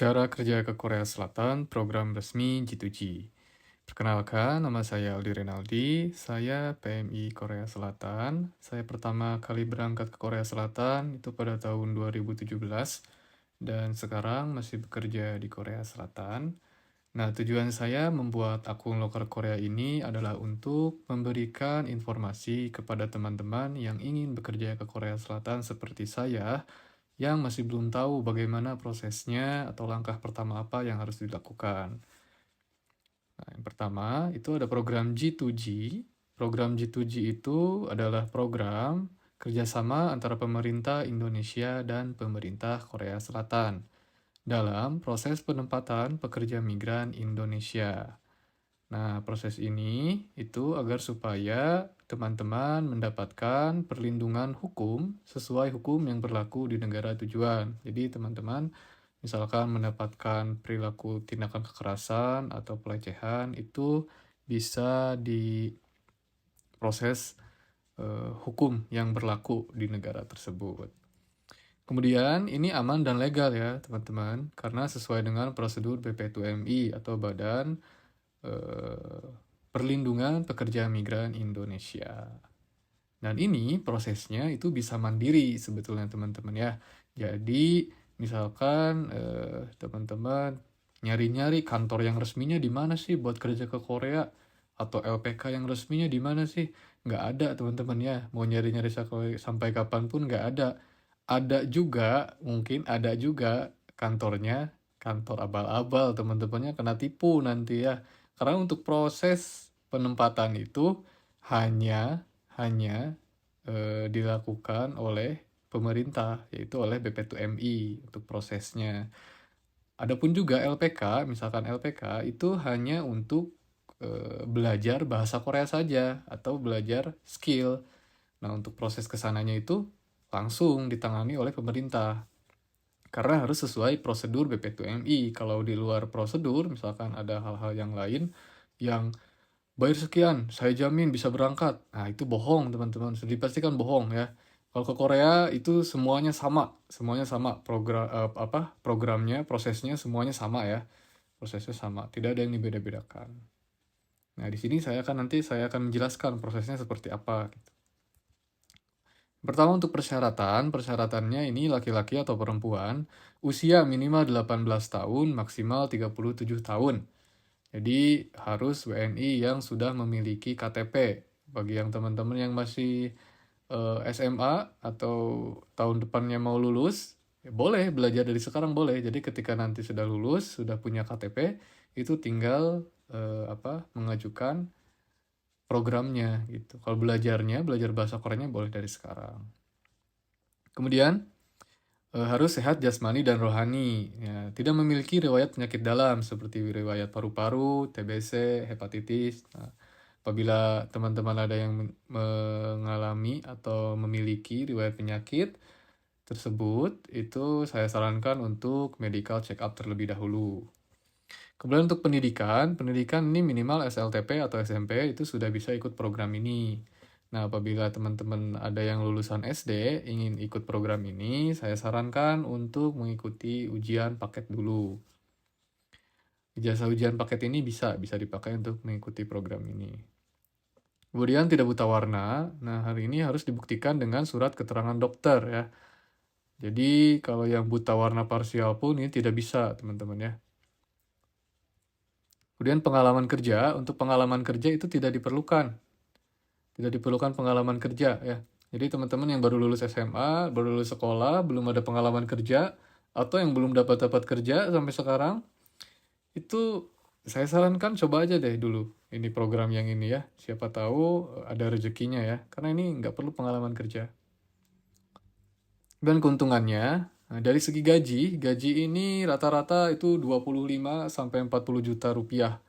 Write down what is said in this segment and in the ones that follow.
Cara kerja ke Korea Selatan, program resmi G2G. Perkenalkan, nama saya Aldi Renaldi, saya PMI Korea Selatan. Saya pertama kali berangkat ke Korea Selatan itu pada tahun 2017 dan sekarang masih bekerja di Korea Selatan. Nah, tujuan saya membuat akun lokal Korea ini adalah untuk memberikan informasi kepada teman-teman yang ingin bekerja ke Korea Selatan seperti saya, yang masih belum tahu bagaimana prosesnya atau langkah pertama apa yang harus dilakukan. Nah, yang pertama itu ada program G2G. Program G2G itu adalah program kerjasama antara pemerintah Indonesia dan pemerintah Korea Selatan dalam proses penempatan pekerja migran Indonesia. Nah, proses ini itu agar supaya teman-teman mendapatkan perlindungan hukum sesuai hukum yang berlaku di negara tujuan. Jadi, teman-teman misalkan mendapatkan perilaku tindakan kekerasan atau pelecehan itu bisa diproses hukum yang berlaku di negara tersebut. Kemudian ini aman dan legal ya teman-teman, karena sesuai dengan prosedur BP2MI atau Badan Perlindungan Pekerja Migran Indonesia. Dan ini prosesnya itu bisa mandiri sebetulnya teman-teman ya. Jadi misalkan teman-teman nyari-nyari kantor yang resminya di mana sih buat kerja ke Korea, atau LPK yang resminya di mana sih? Nggak ada teman-teman ya. Mau nyari-nyari sampai kapanpun nggak ada. Ada juga, mungkin ada juga kantornya, kantor abal-abal teman-temannya kena tipu nanti ya. Karena untuk proses penempatan itu hanya hanya dilakukan oleh pemerintah, yaitu oleh BP2MI untuk prosesnya. Adapun juga LPK, misalkan LPK itu hanya untuk belajar bahasa Korea saja atau belajar skill. Nah, untuk proses kesananya itu langsung ditangani oleh pemerintah. Karena harus sesuai prosedur BP2MI. Kalau di luar prosedur, misalkan ada hal-hal yang lain yang bayar sekian, saya jamin bisa berangkat. Nah, itu bohong, teman-teman. Sudah dipastikan bohong ya. Kalau ke Korea itu semuanya sama. Programnya, prosesnya semuanya sama ya. Prosesnya sama, tidak ada yang dibeda-bedakan. Nah, di sini nanti saya akan menjelaskan prosesnya seperti apa gitu. Pertama untuk persyaratannya ini laki-laki atau perempuan, usia minimal 18 tahun, maksimal 37 tahun. Jadi harus WNI yang sudah memiliki KTP. Bagi yang teman-teman yang masih SMA atau tahun depannya mau lulus, ya boleh belajar dari sekarang boleh. Jadi ketika nanti sudah lulus, sudah punya KTP, itu tinggal mengajukan programnya gitu. Kalau belajar bahasa Koreanya boleh dari sekarang. Kemudian harus sehat jasmani dan rohani. Ya, tidak memiliki riwayat penyakit dalam seperti riwayat paru-paru, TBC, hepatitis. Nah, apabila teman-teman ada yang mengalami atau memiliki riwayat penyakit tersebut, itu saya sarankan untuk medical check up terlebih dahulu. Kemudian untuk pendidikan ini minimal SLTP atau SMP itu sudah bisa ikut program ini. Nah, apabila teman-teman ada yang lulusan SD ingin ikut program ini, saya sarankan untuk mengikuti ujian paket dulu. Ijazah ujian paket ini bisa dipakai untuk mengikuti program ini. Kemudian tidak buta warna. Nah, hari ini harus dibuktikan dengan surat keterangan dokter ya. Jadi, kalau yang buta warna parsial pun ini tidak bisa, teman-teman ya. Kemudian untuk pengalaman kerja itu tidak diperlukan. Tidak diperlukan pengalaman kerja ya. Jadi teman-teman yang baru lulus SMA, baru lulus sekolah, belum ada pengalaman kerja, atau yang belum dapat kerja sampai sekarang, itu saya sarankan coba aja deh dulu ini program yang ini ya. Siapa tahu ada rezekinya ya, karena ini nggak perlu pengalaman kerja. Dan keuntungannya, dari segi gaji ini rata-rata itu 25-40 juta rupiah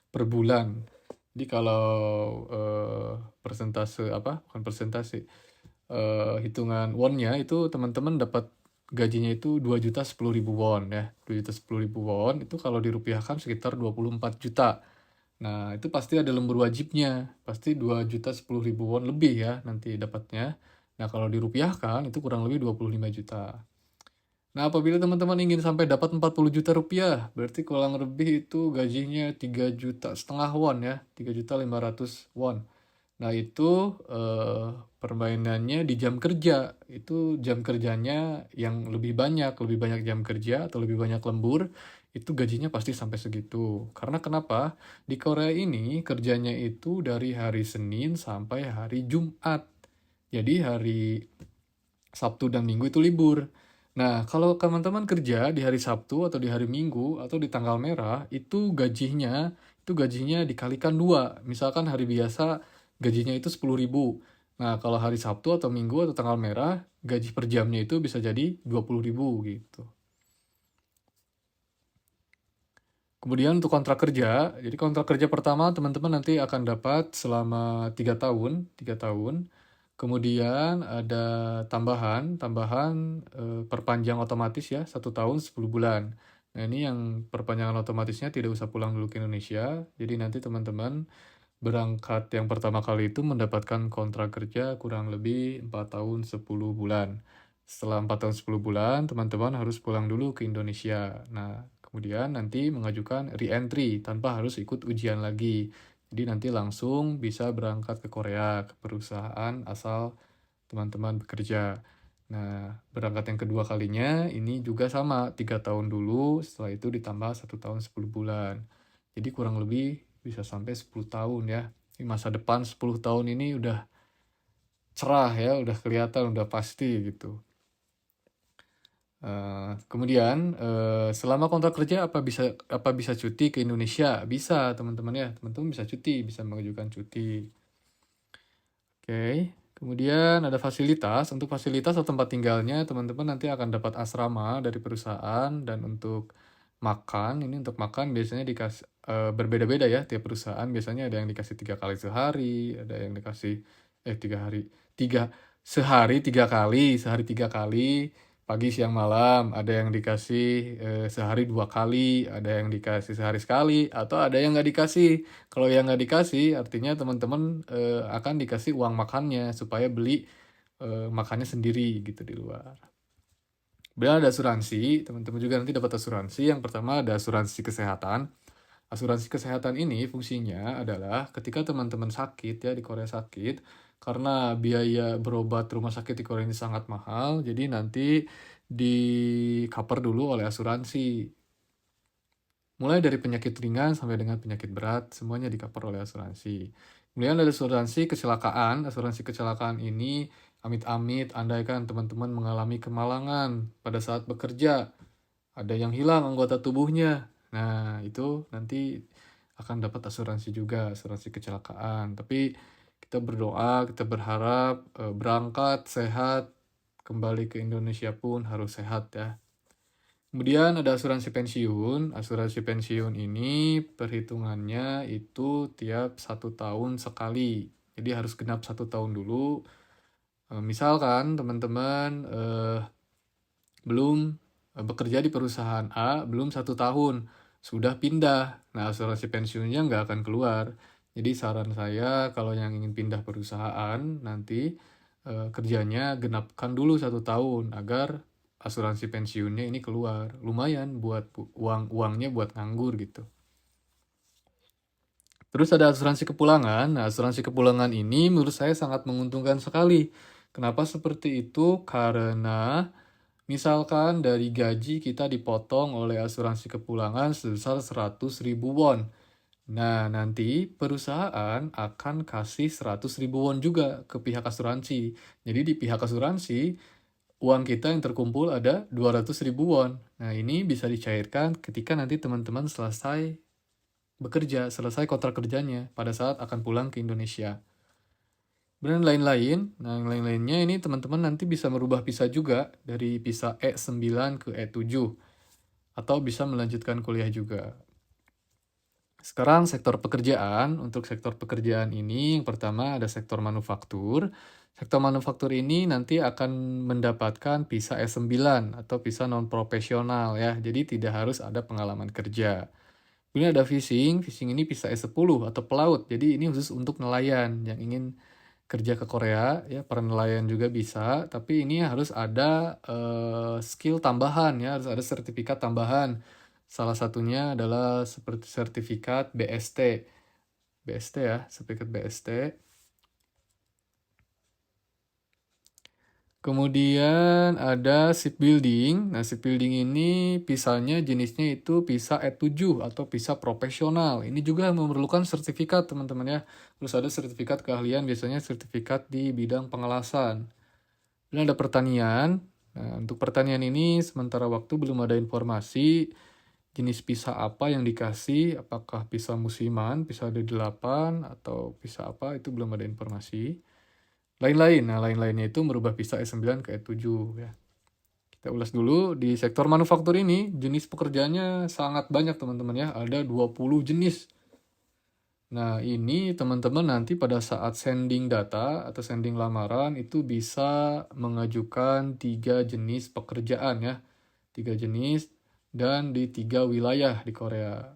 per bulan. Jadi kalau hitungan wonnya itu teman-teman dapat gajinya itu 2.010.000 won ya. 2.010.000 won itu kalau dirupiahkan sekitar 24 juta. Nah, itu pasti ada lembur wajibnya. Pasti 2.010.000 won lebih ya nanti dapatnya. Nah, kalau dirupiahkan itu kurang lebih 25 juta. Nah, apabila teman-teman ingin sampai dapat 40 juta rupiah, berarti kurang lebih itu gajinya 3,5 juta won ya, 3,5 juta won. Nah, itu permainannya di jam kerja. Itu jam kerjanya yang lebih banyak jam kerja atau lebih banyak lembur, itu gajinya pasti sampai segitu. Karena kenapa? Di Korea ini kerjanya itu dari hari Senin sampai hari Jumat. Jadi hari Sabtu dan Minggu itu libur. Nah, kalau teman-teman kerja di hari Sabtu atau di hari Minggu atau di tanggal merah, itu gajinya dikalikan dua. Misalkan hari biasa gajinya itu 10.000. Nah, kalau hari Sabtu atau Minggu atau tanggal merah, gaji per jamnya itu bisa jadi 20.000 gitu. Kemudian untuk kontrak kerja, jadi kontrak kerja pertama teman-teman nanti akan dapat selama 3 tahun, 3 tahun. Kemudian ada tambahan perpanjang otomatis ya, 1 tahun 10 bulan. Nah, ini yang perpanjangan otomatisnya tidak usah pulang dulu ke Indonesia. Jadi nanti teman-teman berangkat yang pertama kali itu mendapatkan kontrak kerja kurang lebih 4 tahun 10 bulan. Setelah 4 tahun 10 bulan, teman-teman harus pulang dulu ke Indonesia. Nah, kemudian nanti mengajukan re-entry tanpa harus ikut ujian lagi. Jadi nanti langsung bisa berangkat ke Korea, ke perusahaan asal teman-teman bekerja. Nah, berangkat yang kedua kalinya ini juga sama, 3 tahun dulu, setelah itu ditambah 1 tahun 10 bulan. Jadi kurang lebih bisa sampai 10 tahun ya. Di masa depan 10 tahun ini udah cerah ya, udah kelihatan, udah pasti gitu. Kemudian selama kontrak kerja apa bisa cuti ke Indonesia? Bisa teman-teman ya, teman-teman bisa cuti, bisa mengajukan cuti. Oke, kemudian ada fasilitas. Untuk fasilitas atau tempat tinggalnya, teman-teman nanti akan dapat asrama dari perusahaan dan untuk makan, ini untuk makan biasanya dikasih berbeda-beda ya tiap perusahaan. Biasanya ada yang dikasih 3 kali sehari, ada yang dikasih 3 hari, sehari 3 kali, pagi siang malam. Ada yang dikasih sehari 2 kali, ada yang dikasih sehari sekali, atau ada yang nggak dikasih. Kalau yang nggak dikasih, artinya teman-teman akan dikasih uang makannya supaya beli makannya sendiri gitu di luar. Kemudian ada asuransi, teman-teman juga nanti dapat asuransi. Yang pertama ada asuransi kesehatan. Asuransi kesehatan ini fungsinya adalah ketika teman-teman sakit ya, di Korea sakit, karena biaya berobat rumah sakit di Korea ini sangat mahal, jadi nanti di-cover dulu oleh asuransi. Mulai dari penyakit ringan sampai dengan penyakit berat, semuanya di-cover oleh asuransi. Kemudian ada asuransi kecelakaan. Asuransi kecelakaan ini amit-amit andaikan teman-teman mengalami kemalangan pada saat bekerja, ada yang hilang anggota tubuhnya. Nah, itu nanti akan dapat asuransi juga, asuransi kecelakaan. Tapi kita berdoa, kita berharap berangkat sehat, kembali ke Indonesia pun harus sehat ya. Kemudian ada asuransi pensiun. Asuransi pensiun ini perhitungannya itu tiap 1 tahun sekali. Jadi harus genap 1 tahun dulu. Misalkan teman-teman belum bekerja di perusahaan A, belum 1 tahun, sudah pindah. Nah, asuransi pensiunnya nggak akan keluar. Jadi saran saya kalau yang ingin pindah perusahaan, nanti kerjanya genapkan dulu 1 tahun agar asuransi pensiunnya ini keluar. Lumayan buat uangnya buat nganggur gitu. Terus ada asuransi kepulangan. Nah, asuransi kepulangan ini menurut saya sangat menguntungkan sekali. Kenapa seperti itu? Karena misalkan dari gaji kita dipotong oleh asuransi kepulangan sebesar 100.000 won. Nah, nanti perusahaan akan kasih 100.000 won juga ke pihak asuransi. Jadi di pihak asuransi, uang kita yang terkumpul ada 200.000 won. Nah, ini bisa dicairkan ketika nanti teman-teman selesai bekerja, selesai kontrak kerjanya pada saat akan pulang ke Indonesia. Dan lain-lain, nah yang lain-lainnya ini teman-teman nanti bisa merubah visa juga dari visa E9 ke E7 atau bisa melanjutkan kuliah juga. Sekarang sektor pekerjaan, untuk sektor pekerjaan ini yang pertama ada sektor manufaktur. Sektor manufaktur ini nanti akan mendapatkan visa E9 atau visa non-profesional ya, jadi tidak harus ada pengalaman kerja. Kemudian ada fishing ini visa E10 atau pelaut, jadi ini khusus untuk nelayan yang ingin kerja ke Korea ya, para nelayan juga bisa, tapi ini harus ada, skill tambahan ya, harus ada sertifikat tambahan. Salah satunya adalah seperti sertifikat BST. BST ya, sertifikat BST. Kemudian ada shipbuilding. Nah, shipbuilding ini pisahnya jenisnya itu pisah E7 atau pisah profesional. Ini juga memerlukan sertifikat, teman-teman ya. Terus ada sertifikat keahlian, biasanya sertifikat di bidang pengelasan. Dan ada pertanian. Nah, untuk pertanian ini sementara waktu belum ada informasi jenis pisah apa yang dikasih, apakah pisah musiman, pisah D8, atau pisah apa, itu belum ada informasi. Lain-lain, nah lain-lainnya itu merubah pisah E9 ke E7 ya. Kita ulas dulu, di sektor manufaktur ini jenis pekerjaannya sangat banyak teman-teman ya, ada 20 jenis. Nah ini teman-teman nanti pada saat sending data atau sending lamaran itu bisa mengajukan 3 jenis pekerjaan ya. 3 jenis dan di 3 wilayah di Korea.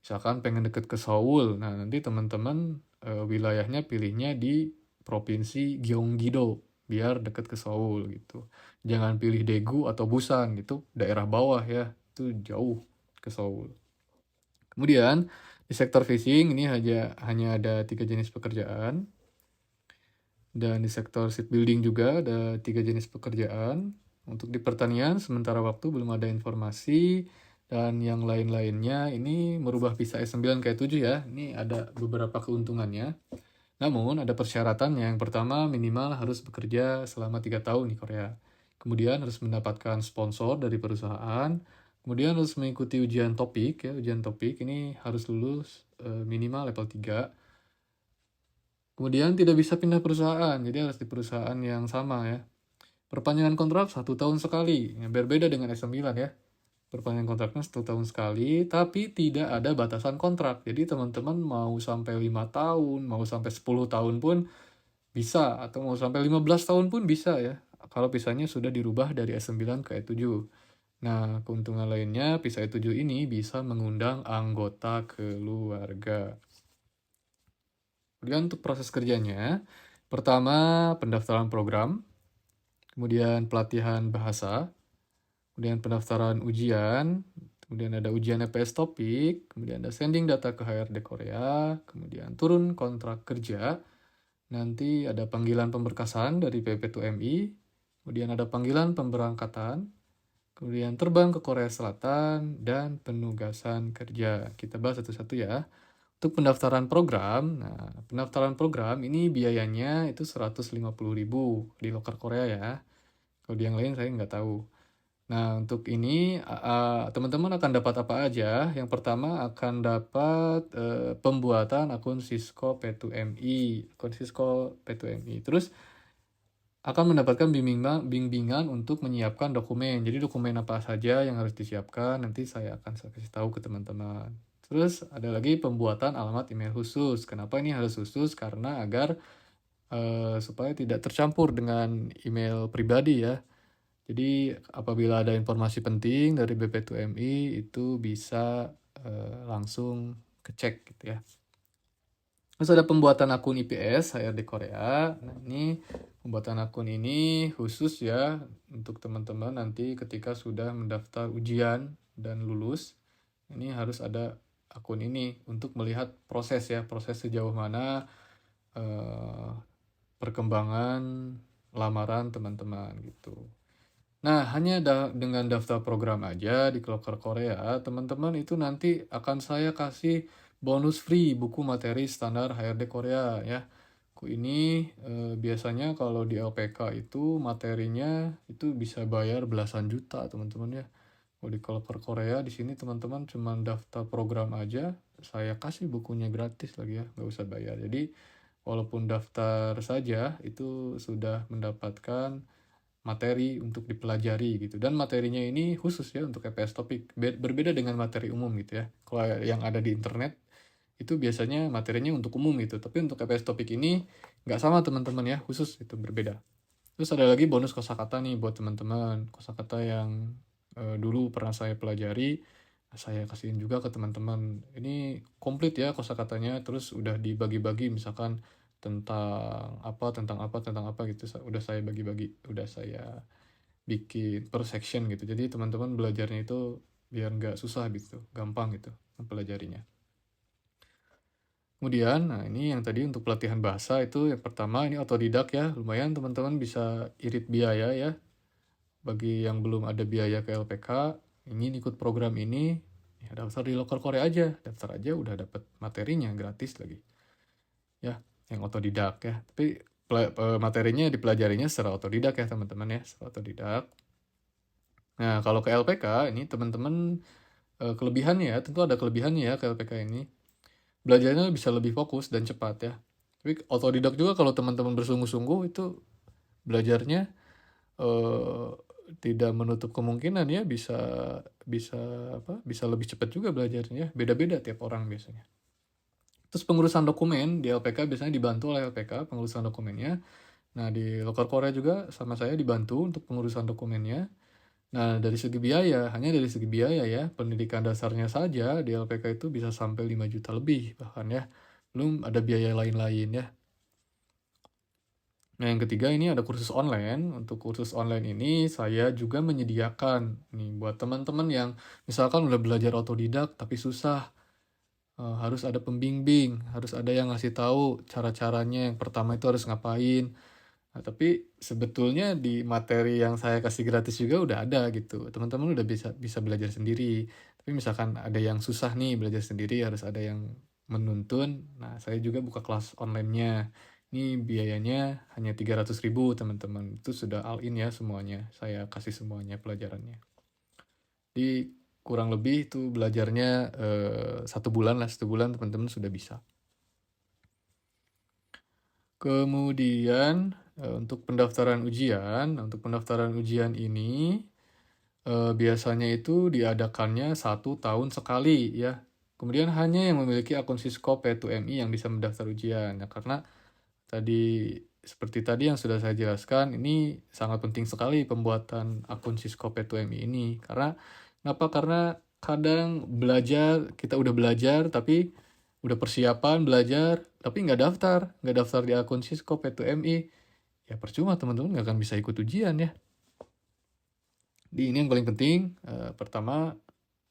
Misalkan pengen deket ke Seoul, nah nanti teman-teman wilayahnya pilihnya di provinsi Gyeonggi-do, biar deket ke Seoul gitu. Jangan pilih Daegu atau Busan gitu, daerah bawah ya, itu jauh ke Seoul. Kemudian di sektor fishing ini hanya ada 3 jenis pekerjaan. Dan di sektor shipbuilding juga ada 3 jenis pekerjaan. Untuk di pertanian sementara waktu belum ada informasi. Dan yang lain-lainnya ini merubah visa S9 ke E7 ya. Ini ada beberapa keuntungannya. Namun ada persyaratannya. Yang pertama minimal harus bekerja selama 3 tahun di Korea. Kemudian harus mendapatkan sponsor dari perusahaan. Kemudian harus mengikuti ujian topik ya. Ujian topik ini harus lulus minimal level 3. Kemudian tidak bisa pindah perusahaan, jadi harus di perusahaan yang sama ya. Perpanjangan kontrak 1 tahun sekali, ya, berbeda dengan S9 ya. Perpanjangan kontraknya 1 tahun sekali, tapi tidak ada batasan kontrak. Jadi teman-teman mau sampai 5 tahun, mau sampai 10 tahun pun bisa, atau mau sampai 15 tahun pun bisa ya. Kalau pisahnya sudah dirubah dari S9 ke E7. Nah, keuntungan lainnya pisah E7 ini bisa mengundang anggota keluarga. Kemudian untuk proses kerjanya, pertama pendaftaran program, kemudian pelatihan bahasa, kemudian pendaftaran ujian, kemudian ada ujian EPS topik, kemudian ada sending data ke HRD Korea, kemudian turun kontrak kerja, nanti ada panggilan pemberkasan dari PP2MI, kemudian ada panggilan pemberangkatan, kemudian terbang ke Korea Selatan, dan penugasan kerja. Kita bahas satu-satu ya. Untuk pendaftaran program, nah pendaftaran program ini biayanya itu 150.000 di Loker Korea ya. Kalau di yang lain saya nggak tahu. Nah untuk ini teman-teman akan dapat apa aja? Yang pertama akan dapat pembuatan akun Cisco P2MI, akun Cisco P2MI. Terus akan mendapatkan bimbingan untuk menyiapkan dokumen. Jadi dokumen apa saja yang harus disiapkan, nanti saya akan kasih tahu ke teman-teman. Terus ada lagi pembuatan alamat email khusus. Kenapa ini harus khusus? Karena agar supaya tidak tercampur dengan email pribadi ya. Jadi apabila ada informasi penting dari BP2MI itu bisa langsung kecek gitu ya. Terus ada pembuatan akun IPS HRD Korea. Nah ini pembuatan akun ini khusus ya untuk teman-teman nanti ketika sudah mendaftar ujian dan lulus. Ini harus ada akun ini untuk melihat proses ya, proses sejauh mana perkembangan lamaran teman-teman gitu. Nah, hanya dengan daftar program aja di Kloker Korea, teman-teman itu nanti akan saya kasih bonus free buku materi standar HRD Korea ya. Buku ini biasanya kalau di LPK itu materinya itu bisa bayar belasan juta teman-teman ya. Kalau di Kloker Korea di sini teman-teman cuma daftar program aja, saya kasih bukunya gratis lagi ya, nggak usah bayar. Jadi walaupun daftar saja itu sudah mendapatkan materi untuk dipelajari gitu. Dan materinya ini khusus ya untuk EPS topik. Berbeda dengan materi umum gitu ya. Kalau yang ada di internet itu biasanya materinya untuk umum gitu. Tapi untuk EPS topik ini nggak sama teman-teman ya, khusus itu berbeda. Terus ada lagi bonus kosakata nih buat teman-teman. Kosakata yang dulu pernah saya pelajari, saya kasihin juga ke teman-teman. Ini komplit ya kosakatanya, terus udah dibagi-bagi misalkan tentang apa gitu. Udah saya bagi-bagi, udah saya bikin per section gitu. Jadi teman-teman belajarnya itu biar nggak susah gitu, gampang gitu mempelajarinya. Kemudian, nah ini yang tadi untuk pelatihan bahasa itu yang pertama ini otodidak ya, lumayan teman-teman bisa irit biaya ya. Bagi yang belum ada biaya ke LPK, ingin ikut program ini, ya daftar di Lokal Korea aja. Daftar aja udah dapat materinya gratis lagi. Ya, yang otodidak ya. Tapi materinya dipelajarinya secara otodidak ya teman-teman ya, secara otodidak. Nah, kalau ke LPK ini teman-teman kelebihannya ya, tentu ada kelebihannya ya ke LPK ini. Belajarnya bisa lebih fokus dan cepat ya. Tapi otodidak juga kalau teman-teman bersungguh-sungguh itu belajarnya eh, tidak menutup kemungkinan ya bisa bisa bisa lebih cepat juga belajarnya. Beda-beda tiap orang biasanya. Terus pengurusan dokumen di LPK biasanya dibantu oleh LPK pengurusan dokumennya. Nah, di Lokal Korea juga sama saya dibantu untuk pengurusan dokumennya. Nah, dari segi biaya, hanya dari segi biaya ya, pendidikan dasarnya saja di LPK itu bisa sampai 5 juta lebih bahkan ya. Belum ada biaya lain-lain ya. Nah, yang ketiga ini ada kursus online. Untuk kursus online ini saya juga menyediakan nih buat teman-teman yang misalkan udah belajar otodidak tapi susah. Harus ada pembimbing, harus ada yang ngasih tahu cara-caranya. Yang pertama itu harus ngapain. Nah, tapi sebetulnya di materi yang saya kasih gratis juga udah ada gitu. Teman-teman udah bisa belajar sendiri. Tapi misalkan ada yang susah nih belajar sendiri, harus ada yang menuntun. Nah, saya juga buka kelas online-nya. Ini biayanya hanya 300.000 teman-teman. Itu sudah all in ya semuanya. Saya kasih semuanya pelajarannya. Di kurang lebih itu belajarnya 1 bulan lah. 1 bulan teman-teman sudah bisa. Kemudian untuk pendaftaran ujian ini biasanya itu diadakannya 1 tahun sekali ya. Kemudian hanya yang memiliki akun Sisko P2MI yang bisa mendaftar ujian ya, karena seperti tadi yang sudah saya jelaskan, ini sangat penting sekali pembuatan akun Sisko P2MI ini. Karena kadang kita udah belajar tapi udah persiapan belajar tapi nggak daftar di akun Sisko P2MI, ya percuma teman-teman nggak akan bisa ikut ujian ya. Di ini yang paling penting, pertama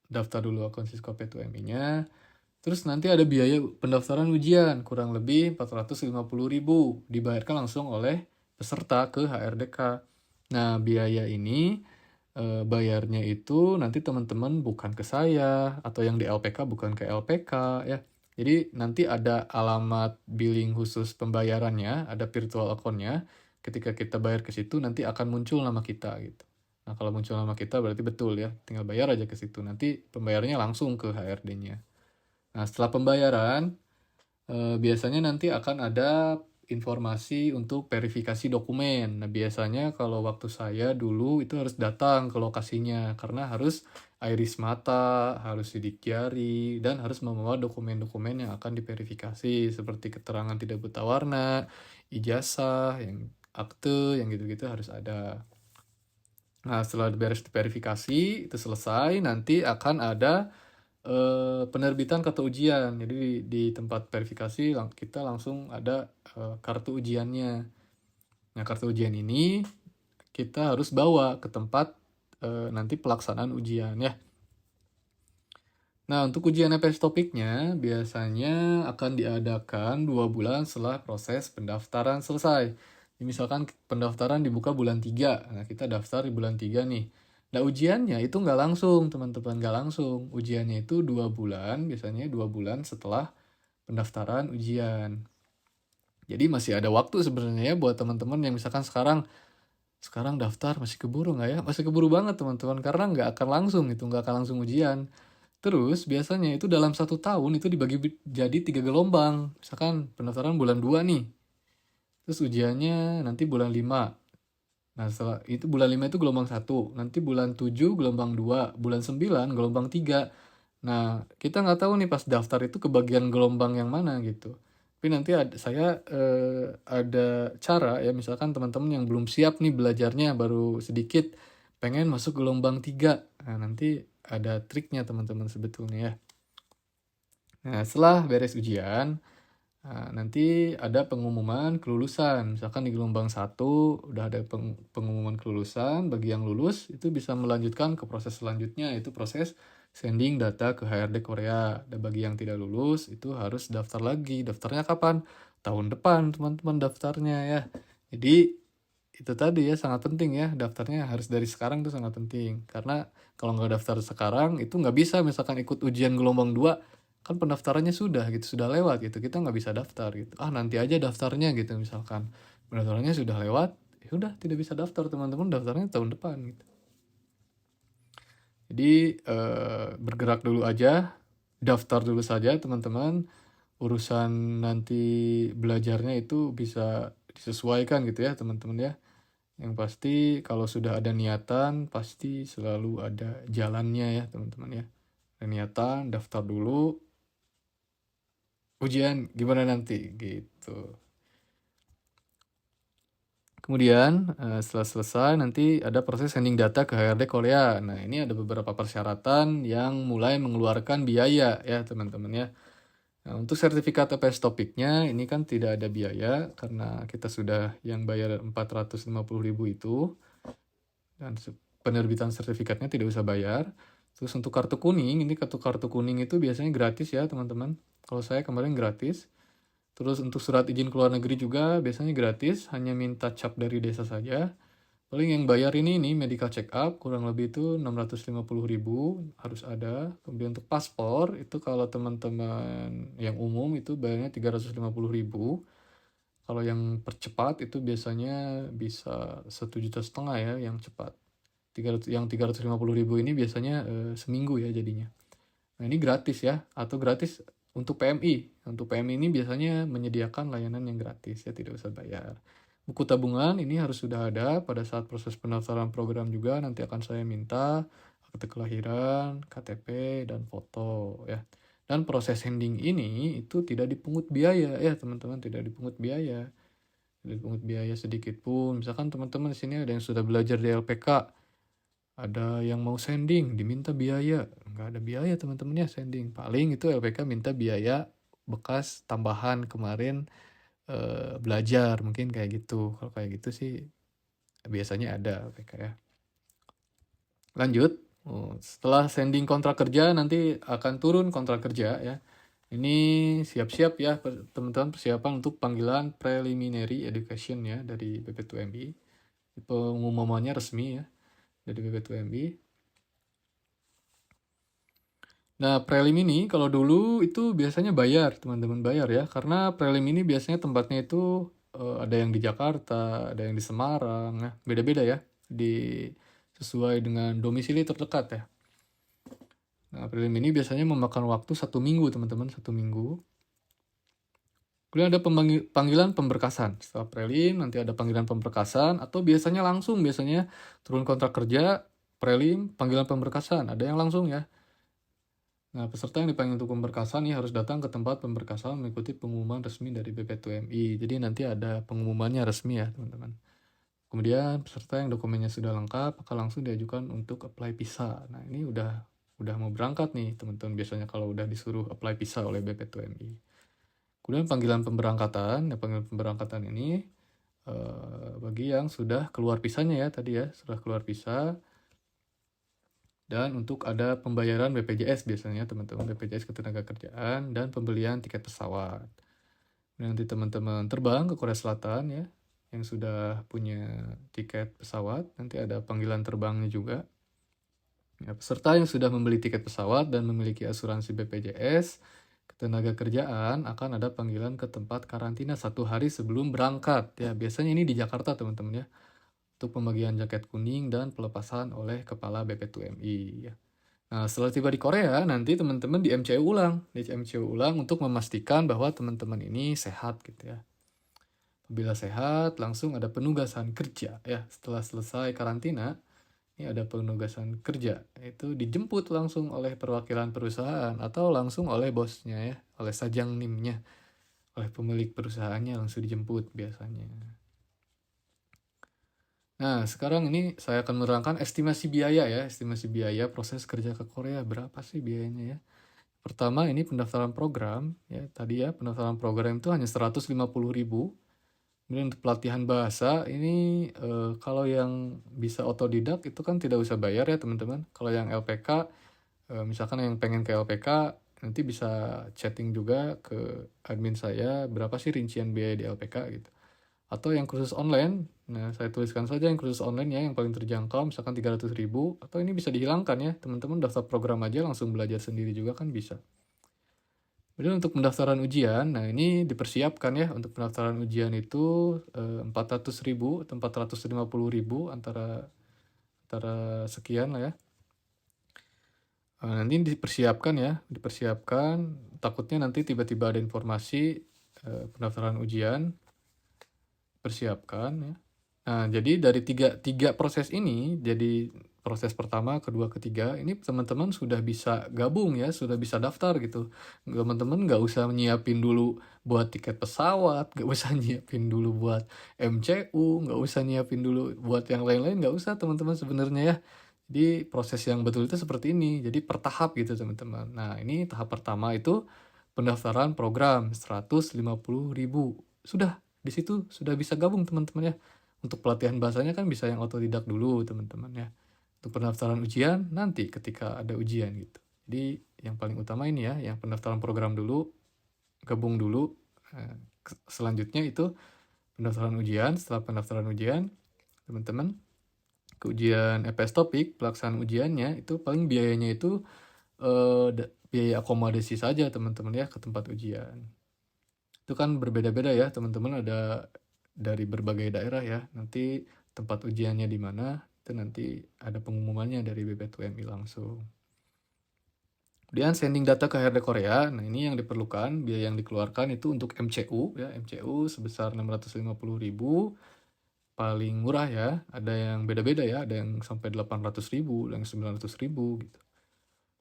daftar dulu akun Sisko P2MI-nya, terus nanti ada biaya pendaftaran ujian kurang lebih 450.000 dibayarkan langsung oleh peserta ke HRDK. Nah, biaya ini bayarnya itu nanti teman-teman bukan ke saya atau yang di LPK bukan ke LPK ya. Jadi nanti ada alamat billing khusus pembayarannya, ada virtual account-nya. Ketika kita bayar ke situ nanti akan muncul nama kita gitu. Nah, kalau muncul nama kita berarti betul ya, tinggal bayar aja ke situ. Nanti pembayarannya langsung ke HRD-nya. Nah, setelah pembayaran biasanya nanti akan ada informasi untuk verifikasi dokumen. Nah, biasanya kalau waktu saya dulu itu harus datang ke lokasinya karena harus iris mata, harus sidik jari, dan harus membawa dokumen-dokumen yang akan diverifikasi seperti keterangan tidak buta warna, ijazah, yang akte, yang gitu-gitu harus ada. Nah, setelah beres verifikasi itu selesai, nanti akan ada penerbitan kartu ujian. Jadi di tempat verifikasi kita langsung ada kartu ujiannya. Nah, kartu ujian ini kita harus bawa ke tempat nanti pelaksanaan ujian ya. Nah, untuk ujian EPS topiknya biasanya akan diadakan 2 bulan setelah proses pendaftaran selesai. Jadi misalkan pendaftaran dibuka bulan 3, nah kita daftar di bulan 3 nih. Nah, ujiannya itu nggak langsung, teman-teman, nggak langsung. Ujiannya itu 2 bulan, biasanya 2 bulan setelah pendaftaran ujian. Jadi masih ada waktu sebenarnya ya buat teman-teman yang misalkan sekarang daftar masih keburu nggak ya? Masih keburu banget teman-teman, karena nggak akan langsung ujian. Terus biasanya itu dalam 1 tahun itu dibagi jadi 3 gelombang. Misalkan pendaftaran bulan 2 nih. Terus ujiannya nanti bulan 5. Nah, setelah itu bulan 5 itu gelombang 1. Nanti bulan 7 gelombang 2. Bulan 9 gelombang 3. Nah, kita nggak tahu nih pas daftar itu ke bagian gelombang yang mana gitu. Tapi nanti saya ada cara ya, misalkan teman-teman yang belum siap nih belajarnya, baru sedikit pengen masuk gelombang 3. Nah, nanti ada triknya teman-teman sebetulnya ya. Nah, setelah beres ujian, Nah, nanti ada pengumuman kelulusan. Misalkan di gelombang 1 udah ada pengumuman kelulusan, bagi yang lulus itu bisa melanjutkan ke proses selanjutnya, yaitu proses sending data ke HRD Korea. Dan bagi yang tidak lulus itu harus daftar lagi. Daftarnya kapan? Tahun depan teman-teman daftarnya ya. Jadi itu tadi ya, sangat penting ya, daftarnya harus dari sekarang tuh sangat penting. Karena kalau nggak daftar sekarang itu nggak bisa misalkan ikut ujian gelombang 2, kan pendaftarannya sudah gitu, sudah lewat gitu, kita nggak bisa daftar gitu. Ah, nanti aja daftarnya gitu misalkan. Pendaftarannya sudah lewat, ya udah tidak bisa daftar teman-teman, daftarnya tahun depan gitu. Jadi bergerak dulu aja, daftar dulu saja teman-teman. Urusan nanti belajarnya itu bisa disesuaikan gitu ya teman-teman ya. Yang pasti kalau sudah ada niatan, pasti selalu ada jalannya ya teman-teman ya. Ada niatan, daftar dulu, ujian gimana nanti gitu. Kemudian setelah selesai nanti ada proses sending data ke HRD Korea. Nah, ini ada beberapa persyaratan yang mulai mengeluarkan biaya ya teman-teman ya. Nah, untuk sertifikat APS topiknya ini kan tidak ada biaya karena kita sudah yang bayar 450.000 itu, dan penerbitan sertifikatnya tidak usah bayar. Terus untuk kartu kuning, ini kartu kuning itu biasanya gratis ya teman-teman. Kalau saya kemarin gratis. Terus untuk surat izin keluar negeri juga biasanya gratis, hanya minta cap dari desa saja. Paling yang bayar ini medical check up, kurang lebih itu 650.000 harus ada. Kemudian untuk paspor, itu kalau teman-teman yang umum itu bayarnya 350.000. Kalau yang percepat itu biasanya bisa 1,5 juta ya yang cepat. Yang 350.000 ini biasanya seminggu ya jadinya. Nah, ini gratis ya, atau gratis untuk PMI. Untuk PMI ini biasanya menyediakan layanan yang gratis ya, tidak usah bayar. Buku tabungan ini harus sudah ada pada saat proses pendaftaran program juga, nanti akan saya minta akte kelahiran, KTP, dan foto ya. Dan proses handing ini itu tidak dipungut biaya ya teman-teman, tidak dipungut biaya. Tidak dipungut biaya sedikit pun. Misalkan teman-teman di sini ada yang sudah belajar di LPK, ada yang mau sending diminta biaya, nggak ada biaya teman-teman ya sending, paling itu LPK minta biaya bekas tambahan kemarin belajar, mungkin kayak gitu. Kalau kayak gitu sih biasanya ada LPK ya. Lanjut, setelah sending kontrak kerja nanti akan turun kontrak kerja ya. Ini siap-siap ya teman-teman, persiapan untuk panggilan preliminary education ya dari BP2MI. Pengumumannya resmi ya dari BP2MI. Nah, prelim ini kalau dulu itu biasanya bayar, teman-teman bayar ya. Karena prelim ini biasanya tempatnya itu ada yang di Jakarta, ada yang di Semarang, ya. Beda-beda ya. Sesuai dengan domisili terdekat ya. Nah, prelim ini biasanya memakan waktu 1 minggu, teman-teman, 1 minggu. Kemudian ada panggilan pemberkasan. Setelah prelim, nanti ada panggilan pemberkasan, atau biasanya langsung, biasanya turun kontrak kerja, prelim, panggilan pemberkasan. Ada yang langsung ya. Nah, peserta yang dipanggil untuk pemberkasan harus datang ke tempat pemberkasan mengikuti pengumuman resmi dari BP2MI. Jadi nanti ada pengumumannya resmi ya, teman-teman. Kemudian peserta yang dokumennya sudah lengkap akan langsung diajukan untuk apply visa. Nah, ini udah mau berangkat nih, teman-teman. Biasanya kalau udah disuruh apply visa oleh BP2MI. Kemudian panggilan pemberangkatan. Panggilan pemberangkatan ini bagi yang sudah keluar visanya ya tadi ya, sudah keluar visa. Dan untuk ada pembayaran BPJS biasanya teman-teman, BPJS Ketenagakerjaan, dan pembelian tiket pesawat. Nanti teman-teman terbang ke Korea Selatan ya, yang sudah punya tiket pesawat, nanti ada panggilan terbangnya juga. Ya, peserta yang sudah membeli tiket pesawat dan memiliki asuransi BPJS Ketenagakerjaan akan ada panggilan ke tempat karantina 1 hari sebelum berangkat. Ya, biasanya ini di Jakarta teman-teman ya, untuk pembagian jaket kuning dan pelepasan oleh Kepala BP2MI. Ya. Nah, setelah tiba di Korea, nanti teman-teman di MCU ulang. Di MCU ulang untuk memastikan bahwa teman-teman ini sehat gitu ya. Apabila sehat, langsung ada penugasan kerja ya. Setelah selesai karantina, ini ada penugasan kerja. Itu dijemput langsung oleh perwakilan perusahaan atau langsung oleh bosnya ya, oleh sajang NIM-nya, oleh pemilik perusahaannya langsung dijemput biasanya. Nah, sekarang ini saya akan menerangkan estimasi biaya ya, estimasi biaya proses kerja ke Korea. Berapa sih biayanya ya? Pertama ini pendaftaran program, ya tadi ya pendaftaran program itu hanya 150.000. Kemudian untuk pelatihan bahasa ini, kalau yang bisa otodidak itu kan tidak usah bayar ya teman-teman. Kalau yang LPK, misalkan yang pengen ke LPK, nanti bisa chatting juga ke admin saya, berapa sih rincian biaya di LPK gitu. Atau yang kursus online, nah saya tuliskan saja yang kursus online ya, yang paling terjangkau, misalkan 300.000, atau ini bisa dihilangkan ya, teman-teman daftar program aja langsung belajar sendiri juga kan bisa. Kemudian untuk pendaftaran ujian, nah ini dipersiapkan ya, untuk pendaftaran ujian itu 400.000 atau 450.000 antara sekian lah ya. Nanti dipersiapkan ya, dipersiapkan, takutnya nanti tiba-tiba ada informasi pendaftaran ujian, persiapkan ya. Nah, jadi dari tiga proses ini, jadi proses pertama, kedua, ketiga, ini teman-teman sudah bisa gabung ya, sudah bisa daftar gitu. Teman-teman nggak usah nyiapin dulu buat tiket pesawat, nggak usah nyiapin dulu buat MCU, nggak usah nyiapin dulu buat yang lain-lain, nggak usah teman-teman sebenarnya ya. Jadi proses yang betul itu seperti ini, jadi pertahap gitu teman-teman. Nah, ini tahap pertama itu pendaftaran program 150.000. Sudah, di situ sudah bisa gabung teman-teman ya. Untuk pelatihan bahasanya kan bisa yang otodidak dulu teman-teman ya. Untuk pendaftaran ujian nanti ketika ada ujian gitu. Jadi yang paling utama ini ya, yang pendaftaran program dulu, gabung dulu. Selanjutnya itu pendaftaran ujian. Setelah pendaftaran ujian, teman-teman ke ujian EPS topik, pelaksanaan ujiannya itu paling biayanya itu biaya akomodasi saja teman-teman ya ke tempat ujian. Itu kan berbeda-beda ya teman-teman, ada dari berbagai daerah ya. Nanti tempat ujiannya di mana, itu nanti ada pengumumannya dari BPTUMI langsung. Kemudian sending data ke HRD Korea, nah ini yang diperlukan, biaya yang dikeluarkan itu untuk MCU ya, MCU sebesar 650.000, paling murah ya, ada yang beda-beda ya, ada yang sampai 800.000, ada yang 900.000 gitu.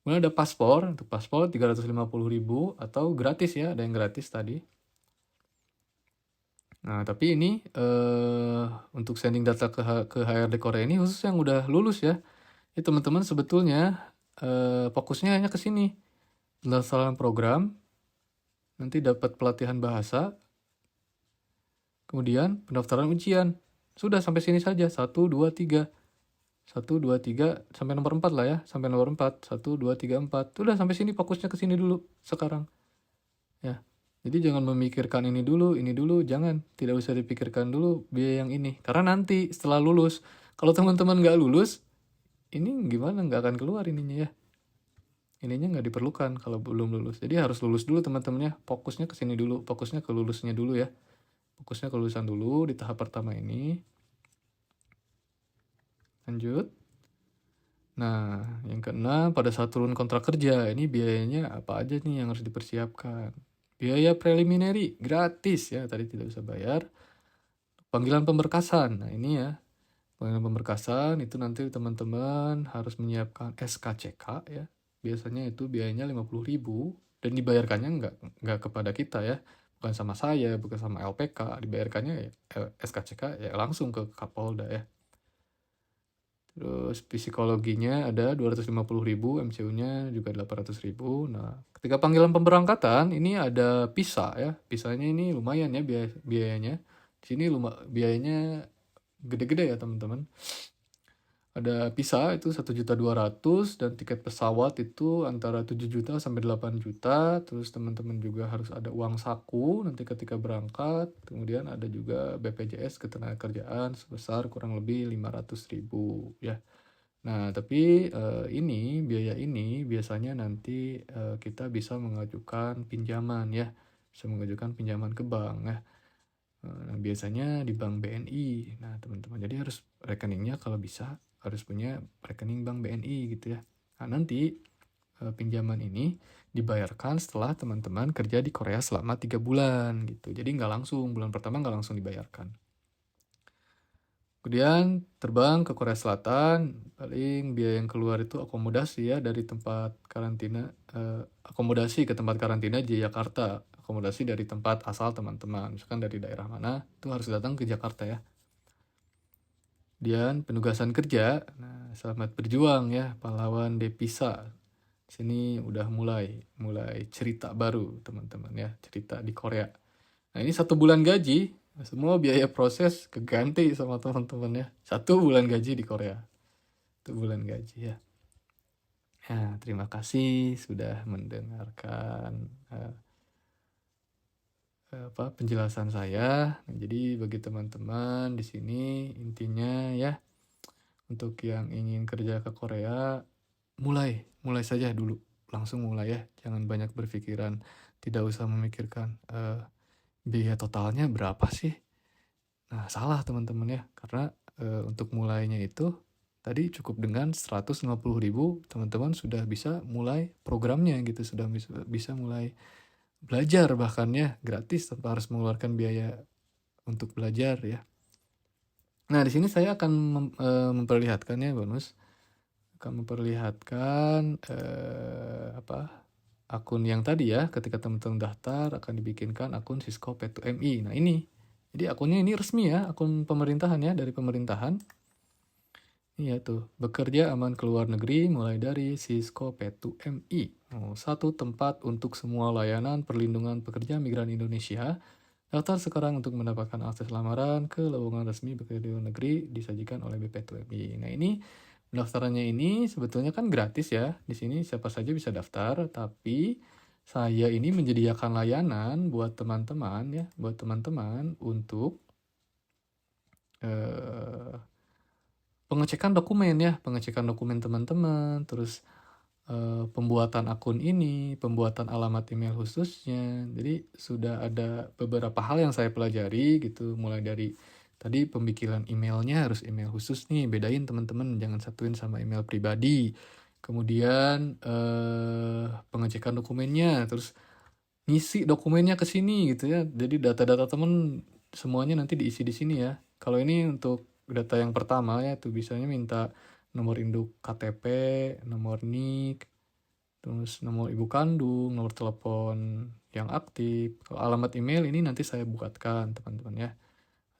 Kemudian ada paspor, untuk paspor 350.000 atau gratis ya, ada yang gratis tadi. Nah, tapi ini untuk sending data ke HRD Korea ini khusus yang udah lulus ya. Ini teman-teman sebetulnya fokusnya hanya ke sini. Pendaftaran program, nanti dapat pelatihan bahasa, kemudian pendaftaran ujian. Sudah sampai sini saja, 1, 2, 3. 1, 2, 3, sampai nomor 4 lah ya. Sampai nomor 4, 1, 2, 3, 4. Sudah sampai sini, fokusnya ke sini dulu sekarang. Ya. Jadi jangan memikirkan ini dulu, jangan. Tidak usah dipikirkan dulu biaya yang ini. Karena nanti setelah lulus, kalau teman-teman nggak lulus, ini gimana, nggak akan keluar ininya ya. Ininya nggak diperlukan kalau belum lulus. Jadi harus lulus dulu teman-temannya. Fokusnya ke sini dulu, fokusnya ke lulusnya dulu ya. Fokusnya ke lulusan dulu di tahap pertama ini. Lanjut. Nah, yang keenam, pada saat turun kontrak kerja, ini biayanya apa aja nih yang harus dipersiapkan. Biaya preliminary, gratis ya, tadi tidak usah bayar. Panggilan pemberkasan, nah ini ya, panggilan pemberkasan itu nanti teman-teman harus menyiapkan SKCK ya. Biasanya itu biayanya 50.000 dan dibayarkannya nggak kepada kita ya. Bukan sama saya, bukan sama LPK, dibayarkannya ya, SKCK ya langsung ke Kapolda ya. Terus psikologinya ada 250.000, MCU-nya juga 800.000. Nah, ketika panggilan pemberangkatan ini ada PISA ya. PISA-nya ini lumayan ya biayanya. Di sini biayanya gede-gede ya teman-teman. Ada PISA itu 1.200.000 dan tiket pesawat itu antara 7 juta sampai 8 juta. Terus teman-teman juga harus ada uang saku nanti ketika berangkat. Kemudian ada juga BPJS Ketenagakerjaan sebesar kurang lebih 500.000 ya. Nah, tapi biaya ini biasanya nanti kita bisa mengajukan pinjaman ya. Bisa mengajukan pinjaman ke bank ya. Nah, biasanya di bank BNI. Nah, teman-teman, jadi harus rekeningnya kalau bisa harus punya rekening bank BNI gitu ya. Nah, nanti pinjaman ini dibayarkan setelah teman-teman kerja di Korea selama 3 bulan gitu. Jadi nggak langsung, bulan pertama nggak langsung dibayarkan. Kemudian terbang ke Korea Selatan, paling biaya yang keluar itu akomodasi ya dari tempat karantina, akomodasi ke tempat karantina di Jakarta, akomodasi dari tempat asal teman-teman, misalkan dari daerah mana, itu harus datang ke Jakarta ya. Kemudian penugasan kerja, nah selamat berjuang ya pahlawan Devisa. Sini udah mulai cerita baru teman-teman ya, cerita di Korea. Nah ini 1 bulan gaji, semua biaya proses keganti sama teman-teman ya. 1 bulan gaji di Korea, 1 bulan gaji ya. Ya, terima kasih sudah mendengarkan penjelasan saya. Nah, jadi bagi teman-teman di sini intinya ya, untuk yang ingin kerja ke Korea, mulai saja dulu, langsung mulai ya, jangan banyak berpikiran, tidak usah memikirkan biaya totalnya berapa sih. Nah salah teman-teman ya, karena untuk mulainya itu tadi cukup dengan 150.000 teman-teman sudah bisa mulai programnya gitu, sudah bisa mulai belajar, bahkan ya gratis tanpa harus mengeluarkan biaya untuk belajar ya. Nah di sini saya akan memperlihatkan ya bonus, akan memperlihatkan akun yang tadi ya, ketika teman-teman daftar akan dibikinkan akun Cisco P2MI. Nah ini, jadi akunnya ini resmi ya, akun pemerintahan ya, dari pemerintahan. Iya tuh, bekerja aman ke luar negeri mulai dari Cisco P2MI. Satu tempat untuk semua layanan perlindungan pekerja migran Indonesia. Daftar sekarang untuk mendapatkan akses lamaran ke lowongan resmi bekerja di luar negeri disajikan oleh BP2MI. Nah ini pendaftarannya ini sebetulnya kan gratis ya. Di sini siapa saja bisa daftar, tapi saya ini menyediakan layanan buat teman-teman ya, buat teman-teman untuk pengecekan dokumen ya, pengecekan dokumen teman-teman, terus pembuatan akun ini, pembuatan alamat email khususnya. Jadi sudah ada beberapa hal yang saya pelajari gitu, mulai dari tadi pembikinan emailnya harus email khusus nih, bedain teman-teman, jangan satuin sama email pribadi. Kemudian pengecekan dokumennya, terus ngisi dokumennya ke sini gitu ya. Jadi data-data teman semuanya nanti diisi di sini ya. Kalau ini untuk data yang pertama ya, tuh biasanya minta nomor induk KTP, nomor NIK, terus nomor ibu kandung, nomor telepon yang aktif. Kalau alamat email ini nanti saya buatkan teman-teman ya.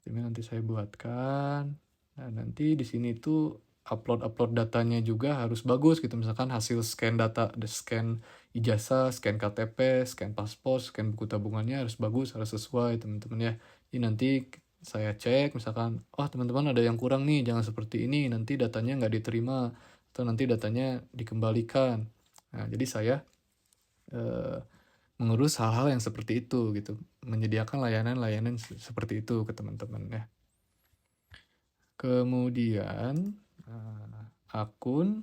Email nanti saya buatkan. Nah nanti di sini tuh upload datanya juga harus bagus gitu. Misalkan hasil scan data, scan ijazah, scan KTP, scan paspor, scan buku tabungannya harus bagus, harus sesuai teman-teman ya. Jadi nanti saya cek misalkan, oh teman-teman ada yang kurang nih, jangan seperti ini, nanti datanya nggak diterima atau nanti datanya dikembalikan. Nah jadi saya mengurus hal-hal yang seperti itu gitu, menyediakan layanan-layanan seperti itu ke teman-teman ya. Kemudian akun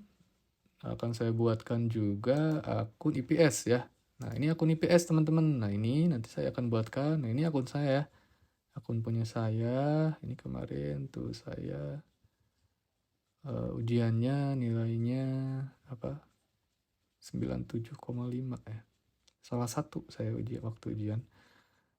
akan saya buatkan juga akun IPS ya. Nah ini akun IPS teman-teman. Nah ini nanti saya akan buatkan. Nah ini akun saya, akun punya saya. Ini kemarin tuh saya ujiannya nilainya apa? 97,5 ya. Salah satu saya waktu ujian.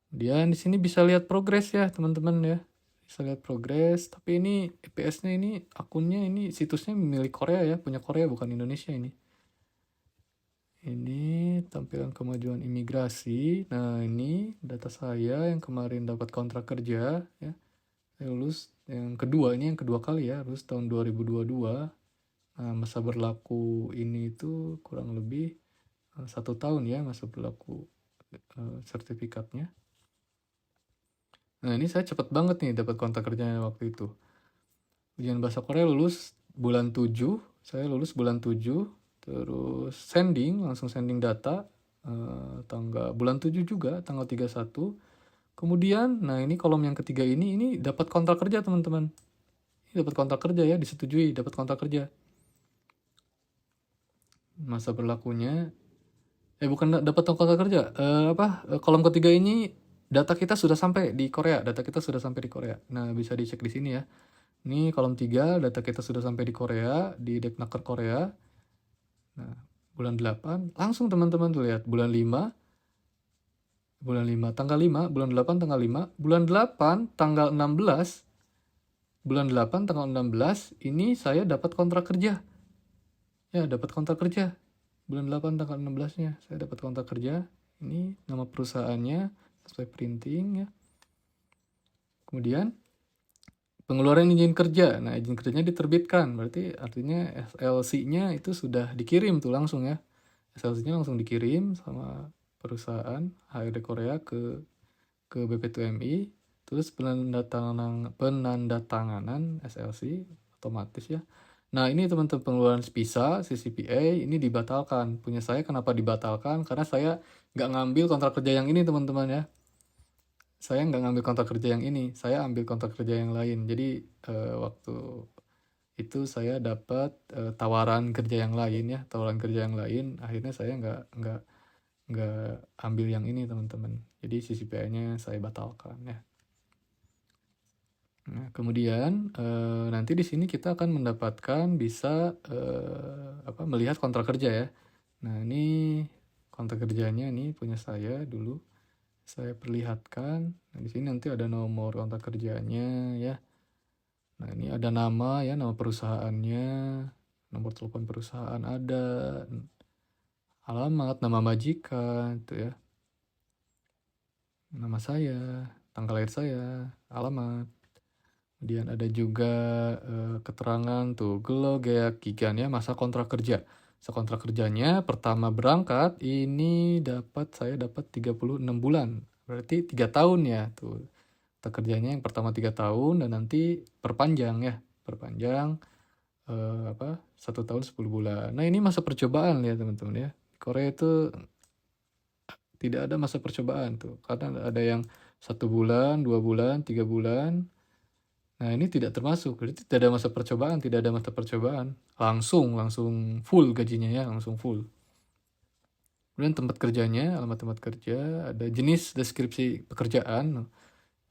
Kemudian di sini bisa lihat progres ya teman-teman ya. Bisa lihat progres, tapi ini IPS-nya ini akunnya ini situsnya milik Korea ya, punya Korea bukan Indonesia ini. Ini tampilan kemajuan imigrasi. Nah, ini data saya yang kemarin dapat kontrak kerja ya. Saya lulus yang kedua, ini yang kedua kali ya, lulus tahun 2022. Nah, masa berlaku ini itu kurang lebih 1 tahun ya masa berlaku sertifikatnya. Nah ini saya cepet banget nih dapat kontrak kerjanya waktu itu. Ujian bahasa Korea lulus bulan 7, saya lulus bulan 7, terus langsung sending data, tanggal bulan 7 juga, tanggal 31. Kemudian, nah ini kolom yang ketiga ini dapat kontrak kerja teman-teman. Ini dapat kontrak kerja ya, disetujui, dapat kontrak kerja. Masa berlakunya, bukan dapat kontrak kerja, kolom ketiga ini data kita sudah sampai di Korea, Nah, bisa dicek di sini ya. Ini kolom 3, data kita sudah sampai di Korea, di Depnaker Korea. Nah, bulan 8, langsung teman-teman tuh lihat, bulan 5, tanggal 5, bulan 8 tanggal 5, bulan 8 tanggal 16, ini saya dapat kontrak kerja. Ya, dapat kontrak kerja. Bulan 8 tanggal 16-nya, saya dapat kontrak kerja. Ini nama perusahaannya, sesuai printing ya. Kemudian pengeluaran izin kerja. Nah, izin kerjanya diterbitkan. Berarti artinya FLC-nya itu sudah dikirim tuh langsung ya. SLC-nya langsung dikirim sama perusahaan HRD Korea ke BP2MI, terus penandatanganan SLC otomatis ya. Nah ini teman-teman pengeluaran visa CCPA ini dibatalkan. Punya saya kenapa dibatalkan? Karena saya nggak ngambil kontrak kerja yang ini teman-teman ya. Saya nggak ngambil kontrak kerja yang ini, saya ambil kontrak kerja yang lain. Jadi waktu itu saya dapat tawaran kerja yang lain ya, tawaran kerja yang lain. Akhirnya saya nggak ambil yang ini teman-teman. Jadi CCPA-nya saya batalkan ya. Nah, kemudian nanti di sini kita akan mendapatkan bisa melihat kontrak kerja ya. Nah, ini kontrak kerjanya nih punya saya dulu. Saya perlihatkan. Nah, di sini nanti ada nomor kontrak kerjanya ya. Nah, ini ada nama ya, nama perusahaannya, nomor telepon perusahaan ada, alamat, nama majikan itu ya. Nama saya, tanggal lahir saya, alamat. Kemudian ada juga keterangan tuh gaya gigan ya, masa kontrak kerja. Masa kontrak kerjanya pertama berangkat ini saya dapat 36 bulan. Berarti 3 tahun ya tuh. Kontrak kerjanya yang pertama 3 tahun dan nanti perpanjang ya. Perpanjang 1 tahun 10 bulan. Nah, ini masa percobaan ya teman-teman ya. Korea itu tidak ada masa percobaan tuh. Karena ada yang 1 bulan, 2 bulan, 3 bulan. Nah, ini tidak termasuk. Berarti tidak ada masa percobaan, tidak ada masa percobaan. Langsung full gajinya ya, langsung full. Kemudian tempat kerjanya, alamat tempat kerja, ada jenis deskripsi pekerjaan.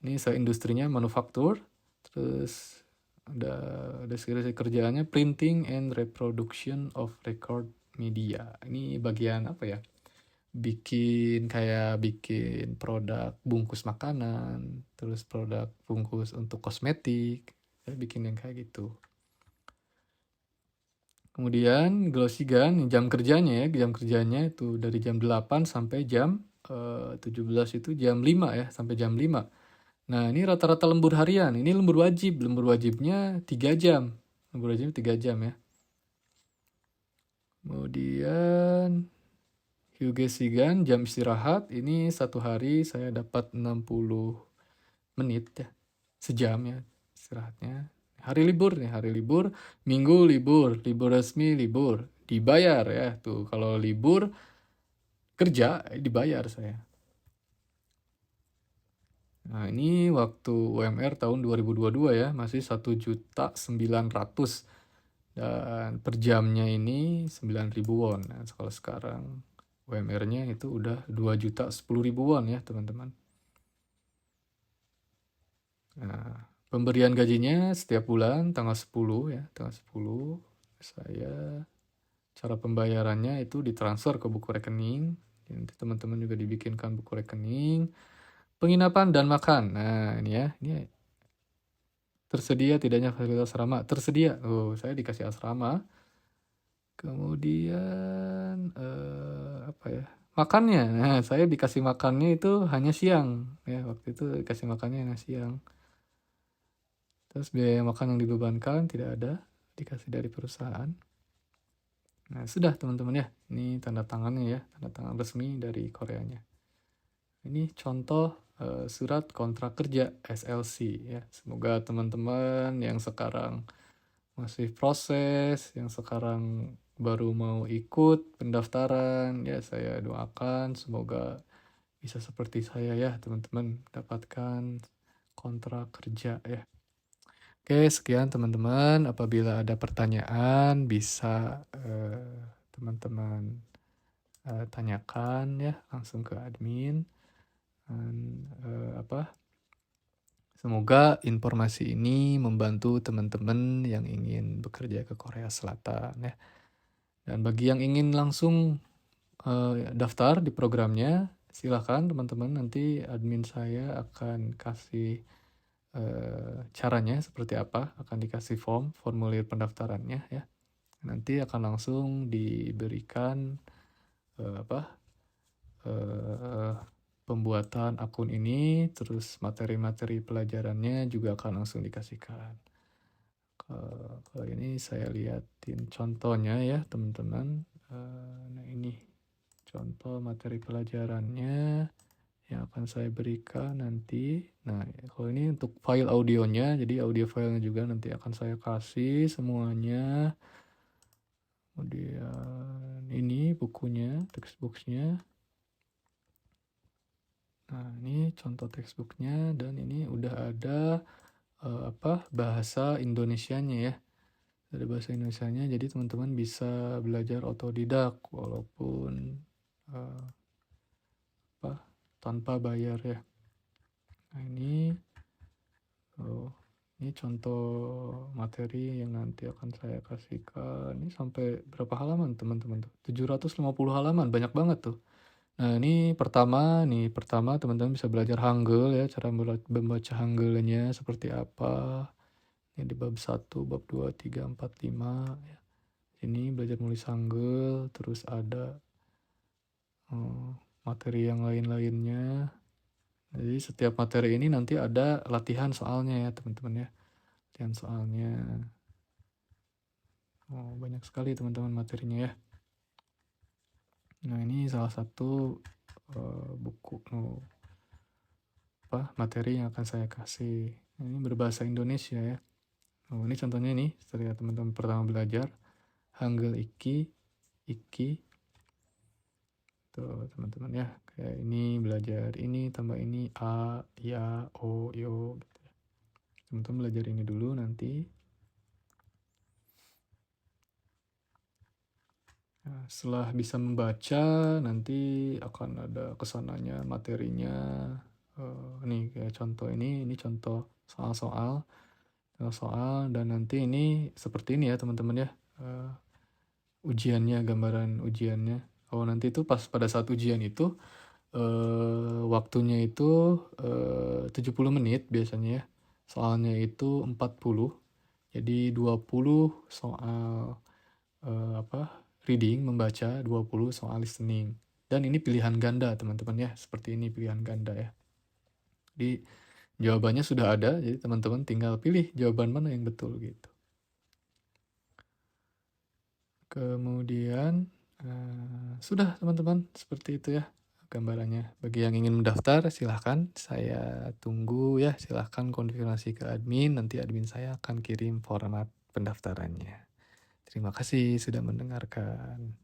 Ini saya industrinya manufaktur. Terus ada deskripsi kerjaannya printing and reproduction of record media. Ini bagian apa ya? Bikin produk bungkus makanan, terus produk bungkus untuk kosmetik, saya bikin yang kayak gitu. Kemudian glossy gun, jam kerjanya itu dari jam 8 sampai jam 17 itu jam 5 ya, sampai jam 5. Nah, ini rata-rata lembur harian, ini lembur wajibnya 3 jam, lembur wajibnya 3 jam ya. Kemudian Hyugesigan, jam istirahat, ini 1 hari saya dapat 60 menit ya, sejam ya istirahatnya. Hari libur, minggu libur resmi libur, dibayar ya tuh. Kalau libur kerja dibayar saya. Nah, ini waktu UMR tahun 2022 ya, masih 1.900.000 dan per jamnya ini 9.000 won. Nah, kalau sekarang UMR-nya itu udah 2.010.000 won ya teman-teman. Nah, pemberian gajinya setiap bulan tanggal 10 ya, tanggal 10 saya cara pembayarannya itu ditransfer ke buku rekening. Nanti teman-teman juga dibikinkan buku rekening. Penginapan dan makan. Nah, ini ya, ini tersedia tidaknya fasilitas asrama. Tersedia. Oh, saya dikasih asrama. Kemudian apa ya? Makannya. Nah, saya dikasih makannya itu hanya siang ya, waktu itu dikasih makannya hanya siang. Terus biaya makan yang dibebankan tidak ada, dikasih dari perusahaan. Nah, sudah teman-teman ya. Ini tanda tangannya ya, tanda tangan resmi dari Koreanya. Ini contoh surat kontrak kerja SLC ya. Semoga teman-teman yang sekarang masih proses, yang sekarang baru mau ikut pendaftaran, ya saya doakan semoga bisa seperti saya ya teman-teman, dapatkan kontrak kerja ya. Oke, sekian teman-teman. Apabila ada pertanyaan bisa teman-teman tanyakan ya langsung ke admin. Dan, semoga informasi ini membantu teman-teman yang ingin bekerja ke Korea Selatan ya. Dan bagi yang ingin langsung daftar di programnya, silakan teman-teman, nanti admin saya akan kasih caranya seperti apa, akan dikasih formulir pendaftarannya ya. Nanti akan langsung diberikan pembuatan akun ini, terus materi-materi pelajarannya juga akan langsung dikasihkan. Kalau ini saya liatin contohnya ya teman-teman. Nah, ini contoh materi pelajarannya yang akan saya berikan nanti. Nah, kalau ini untuk file audionya, jadi audio filenya juga nanti akan saya kasih semuanya. Kemudian ini bukunya, textbooknya. Nah, ini contoh textbooknya dan ini udah ada bahasa Indonesianya ya. Ada bahasa Indonesianya, jadi teman-teman bisa belajar otodidak walaupun eh, tanpa bayar ya. Nah, ini contoh materi yang nanti akan saya kasihkan. Ini sampai berapa halaman teman-teman tuh? 750 halaman, banyak banget tuh. Nah, ini pertama teman-teman bisa belajar Hangul ya, cara membaca Hangulnya seperti apa. Ini di bab 1, bab 2, 3, 4, 5 ya. Ini belajar nulis Hangul, terus ada materi yang lain-lainnya. Jadi setiap materi ini nanti ada latihan soalnya ya teman-teman ya. Latihan soalnya. Banyak sekali teman-teman materinya ya. Nah, ini salah satu buku materi yang akan saya kasih. Ini berbahasa Indonesia ya. Ini contohnya nih, setelah teman-teman pertama belajar Hangul Iki. Tuh teman-teman ya, kayak ini belajar ini tambah ini A, Ya, O, Yo gitu. Teman-teman belajar ini dulu nanti. Nah, setelah bisa membaca nanti akan ada kesananya materinya. Nih kayak contoh ini contoh soal-soal dan nanti ini seperti ini ya teman-teman ya. Ujiannya, gambaran ujiannya. Nanti itu pas pada saat ujian itu waktunya itu 70 menit biasanya ya. Soalnya itu 40. Jadi 20 soal reading, membaca, 20 soal listening. Dan ini pilihan ganda teman-teman ya, seperti ini pilihan ganda ya. Jadi jawabannya sudah ada, jadi teman-teman tinggal pilih jawaban mana yang betul gitu. Kemudian sudah teman-teman, seperti itu ya gambarannya. Bagi yang ingin mendaftar silahkan, saya tunggu ya, silahkan konfirmasi ke admin, nanti admin saya akan kirim format pendaftarannya. Terima kasih sudah mendengarkan.